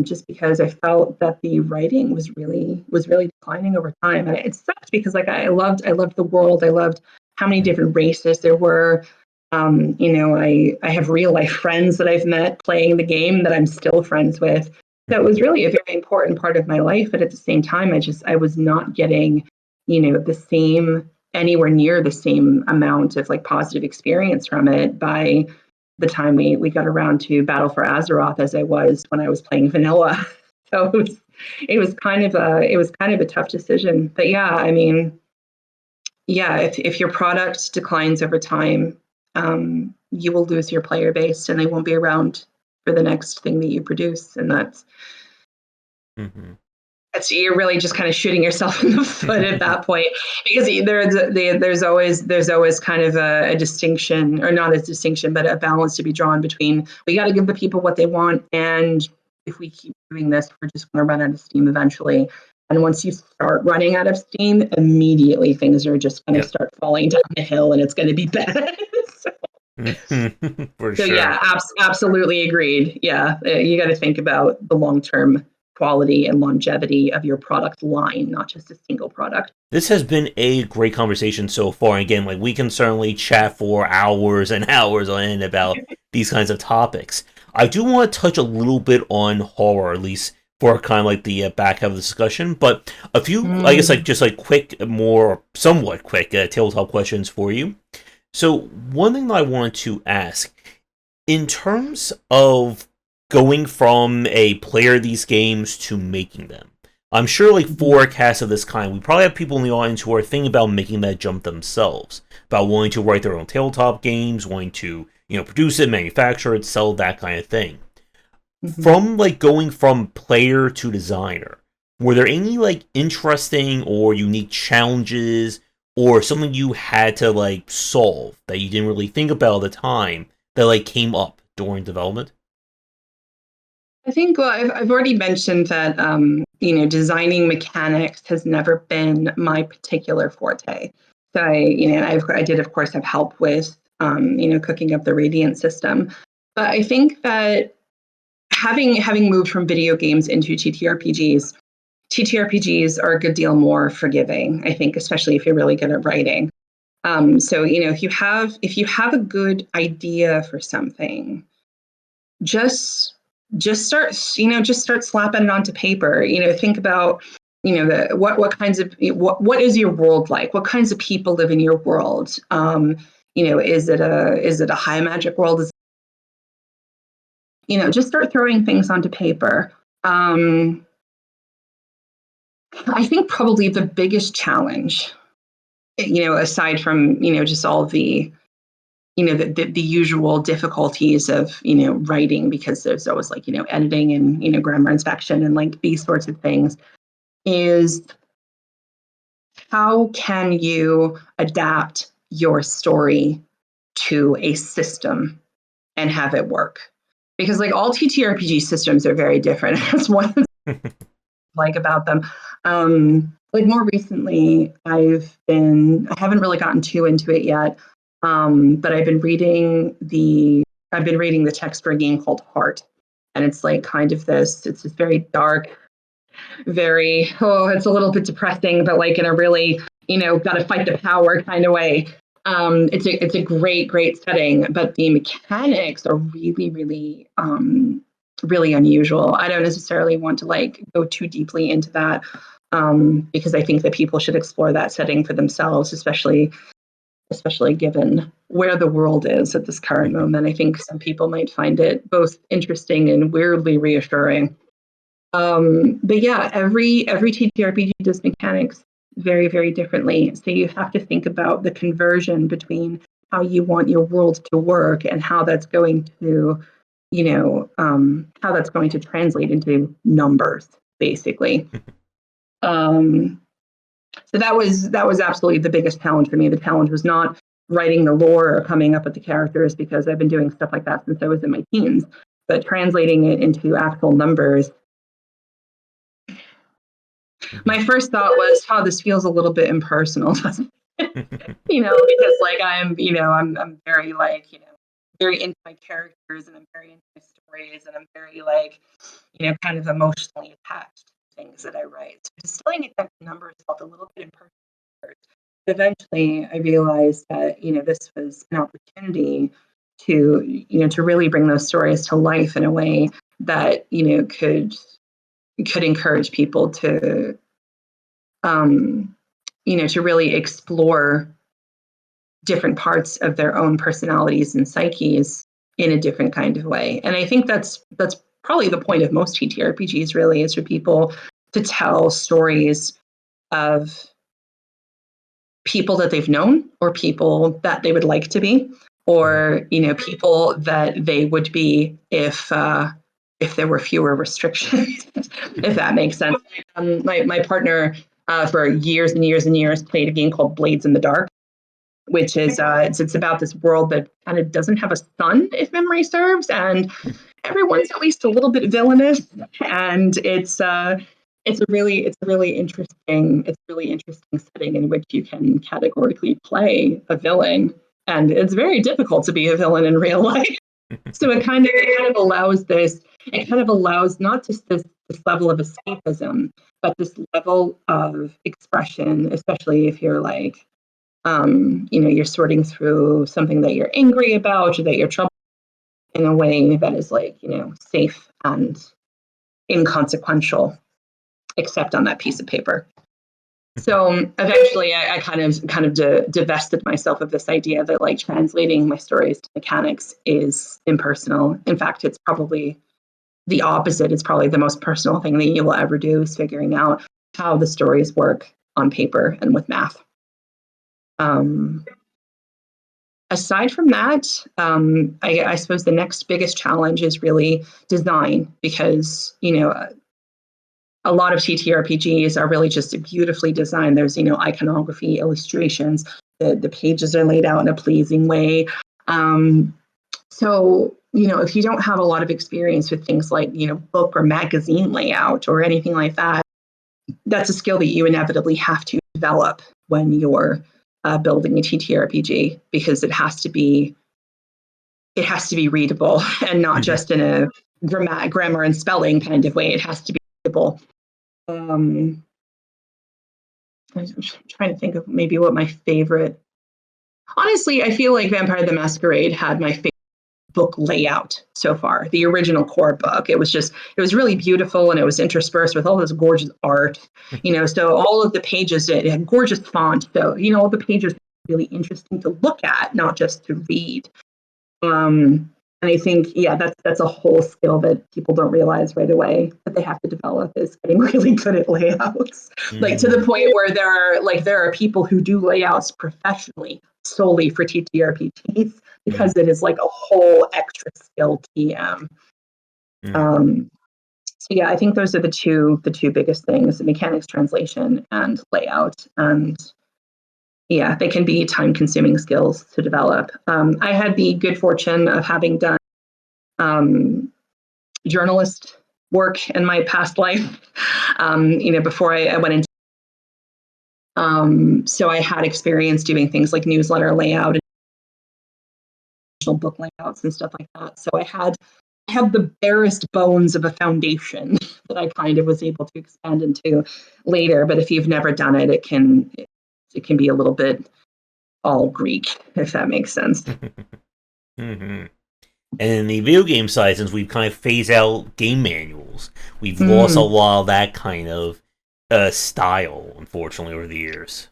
just because I felt that the writing was really declining over time, and it sucked because like I loved the world, I loved how many different races there were. I have real life friends that I've met playing the game that I'm still friends with. So it was really a very important part of my life, but at the same time, I was not getting, the same anywhere near the same amount of like positive experience from it by the time we got around to Battle for Azeroth as I was when I was playing vanilla. So it was kind of a tough decision. But yeah, I mean, yeah, if your product declines over time, you will lose your player base and they won't be around for the next thing that you produce. And that's you're really just kind of shooting yourself in the foot at that point, because there's always kind of a distinction, or not a distinction, but a balance to be drawn between, we got to give the people what they want, and if we keep doing this, we're just going to run out of steam eventually. And once you start running out of steam, immediately things are just going to start falling down the hill, and it's going to be bad. For So sure. yeah, absolutely agreed. Yeah, you got to think about the long-term quality and longevity of your product line, not just a single product. This has been a great conversation so far. And again, like we can certainly chat for hours and hours on end about these kinds of topics. I do want to touch a little bit on horror, at least for kind of like the back half of the discussion. But a few, I guess, like just like quick, more somewhat quick tabletop questions for you. So one thing that I wanted to ask, in terms of going from a player of these games to making them, I'm sure like for casts of this kind, we probably have people in the audience who are thinking about making that jump themselves, about wanting to write their own tabletop games, wanting to, produce it, manufacture it, sell that kind of thing. From like going from player to designer, were there any like interesting or unique challenges or something you had to like solve that you didn't really think about at the time that like came up during development? I think, well, I've already mentioned that, designing mechanics has never been my particular forte. So I did, of course, have help with, cooking up the Radiant system. But I think that having moved from video games into TTRPGs are a good deal more forgiving, I think, especially if you're really good at writing. So, if you have a good idea for something, just just start slapping it onto paper. Think about, what kinds of, what is your world like? What kinds of people live in your world? Is it a high magic world? Just start throwing things onto paper. I think probably the biggest challenge, aside from, just all the, the usual difficulties of, writing, because there's always like, editing and, grammar inspection and like these sorts of things, is how can you adapt your story to a system and have it work? Because like all TTRPG systems are very different. That's one like about them. Like more recently, I haven't really gotten too into it yet, but I've been reading the text for a game called Heart, and it's like kind of this. It's this very dark, very it's a little bit depressing, but like in a really got to fight the power kind of way. It's a great setting, but the mechanics are really unusual. I don't necessarily want to like go too deeply into that, because I think that people should explore that setting for themselves, especially given where the world is at this current moment. I think some people might find it both interesting and weirdly reassuring. But yeah, every TTRPG does mechanics very, very differently. So you have to think about the conversion between how you want your world to work and how that's going to, translate into numbers, basically. So that was absolutely the biggest challenge for me. The challenge was not writing the lore or coming up with the characters, because I've been doing stuff like that since I was in my teens, but translating it into actual numbers. My first thought was, "Oh, this feels a little bit impersonal," because like I'm very like very into my characters, and I'm very into my stories, and I'm very like, kind of emotionally attached to things that I write. So distilling it down to numbers felt a little bit imperfect. Eventually, I realized that this was an opportunity to really bring those stories to life in a way that could encourage people to to really explore different parts of their own personalities and psyches in a different kind of way. And I think that's probably the point of most TTRPGs, really, is for people to tell stories of people that they've known, or people that they would like to be, or people that they would be if there were fewer restrictions, if that makes sense. My partner for years and years and years played a game called Blades in the Dark, which is it's about this world that kind of doesn't have a sun, if memory serves, and everyone's at least a little bit villainous, and it's a really interesting setting in which you can categorically play a villain, and it's very difficult to be a villain in real life. So it kind of allows not just this level of escapism, but this level of expression, especially if you're like you're sorting through something that you're angry about, or that you're troubled, in a way that is like safe and inconsequential, except on that piece of paper. So eventually, I kind of divested myself of this idea that like translating my stories to mechanics is impersonal. In fact, it's probably the opposite. It's probably the most personal thing that you will ever do, is figuring out how the stories work on paper and with math. Aside from that, I suppose the next biggest challenge is really design, because a lot of TTRPGs are really just beautifully designed. There's iconography, illustrations, the pages are laid out in a pleasing way. So if you don't have a lot of experience with things like book or magazine layout or anything like that, that's a skill that you inevitably have to develop when you're building a TTRPG, because it has to be readable, and not just in a grammar and spelling kind of way. It has to be readable. I'm trying to think of maybe what my favorite. Honestly, I feel like Vampire the Masquerade had my favorite book layout so far. The original core book. It was really beautiful, and it was interspersed with all this gorgeous art. So all of the pages, it had gorgeous font. So all the pages were really interesting to look at, not just to read. And I think, that's a whole skill that people don't realize right away that they have to develop, is getting really good at layouts. Like, to the point where there are people who do layouts professionally solely for TTRPGs, because it is like a whole extra skill TM. So I think those are the two biggest things: the mechanics translation and layout. And they can be time-consuming skills to develop. I had the good fortune of having done journalist work in my past life, before I went into. So I had experience doing things like newsletter layout and book layouts and stuff like that. So I had the barest bones of a foundation that I kind of was able to expand into later. But if you've never done it, it can be a little bit all Greek, if that makes sense. And in the video game side, since we've kind of phased out game manuals, we've lost a lot of that kind of style, unfortunately, over the years.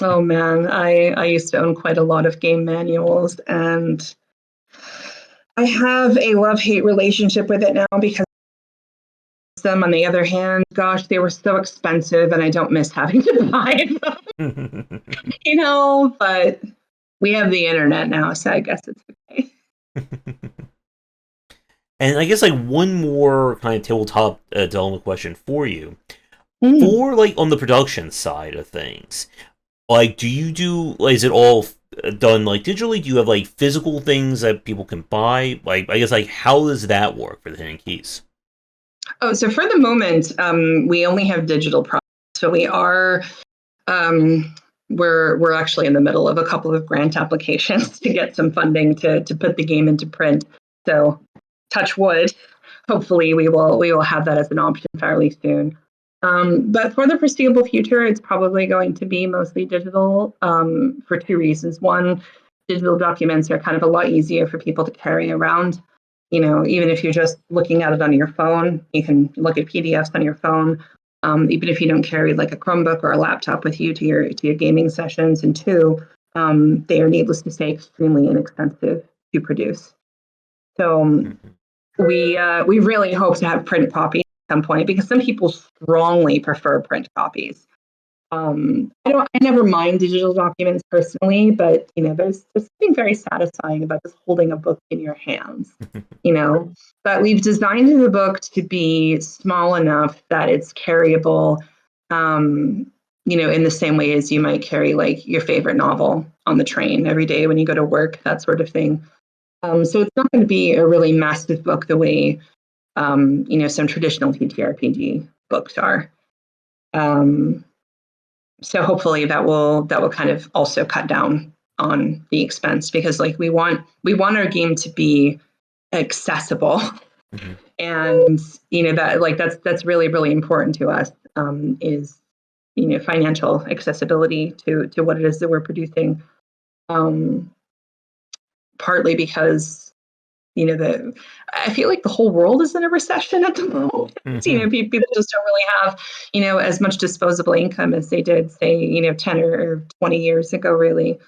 Oh man, I used to own quite a lot of game manuals, and I have a love-hate relationship with it now, because them, on the other hand, gosh, they were so expensive, and I don't miss having to buy them. But we have the internet now, so I guess it's okay. And I guess like one more kind of tabletop development question for you. For like on the production side of things, like do you do, like, is it all done like digitally? Do you have like physical things that people can buy? Like, I guess, like, how does that work for the Hidden Keys? Oh, so for the moment, we only have digital products. So we are we're actually in the middle of a couple of grant applications to get some funding to put the game into print. So, touch wood. Hopefully, we will have that as an option fairly soon. But for the foreseeable future, it's probably going to be mostly digital for two reasons. One, digital documents are kind of a lot easier for people to carry around. Even if you're just looking at it on your phone, you can look at PDFs on your phone. Even if you don't carry like a Chromebook or a laptop with you to your gaming sessions. And two, they are, needless to say, extremely inexpensive to produce. So we really hope to have print copies at some point because some people strongly prefer print copies. I never mind digital documents personally, but there's something very satisfying about just holding a book in your hands. But we've designed the book to be small enough that it's carryable. In the same way as you might carry like your favorite novel on the train every day when you go to work, that sort of thing. So it's not going to be a really massive book the way some traditional TTRPG books are. So hopefully that will kind of also cut down on the expense because like we want our game to be accessible, and that's really really important to us is financial accessibility to what it is that we're producing. Partly because I feel like the whole world is in a recession at the moment. People just don't really have, as much disposable income as they did, say, 10 or 20 years ago, really.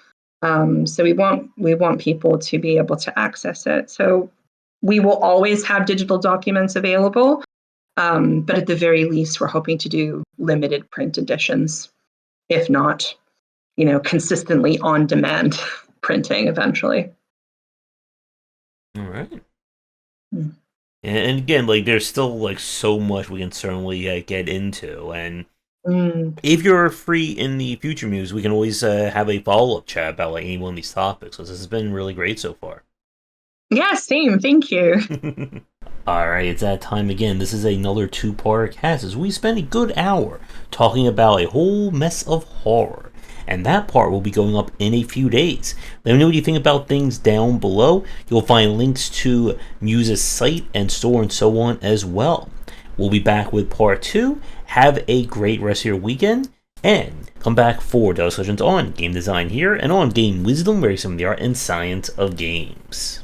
So we want people to be able to access it. So we will always have digital documents available, but at the very least, we're hoping to do limited print editions, if not, consistently on demand printing eventually. All right. And again, like there's still like so much we can certainly get into, and if you're free in the future, Muse, we can always have a follow-up chat about like any one of these topics. Because this has been really great so far. Yeah, same. Thank you. All right, it's that time again. This is another two-part cast as we spend a good hour talking about a whole mess of horror. And that part will be going up in a few days. Let me know what you think about things down below. You'll find links to Muse's site and store and so on as well. We'll be back with part 2. Have a great rest of your weekend. And come back for discussions on game design here and on game wisdom, where some of the art and science of games.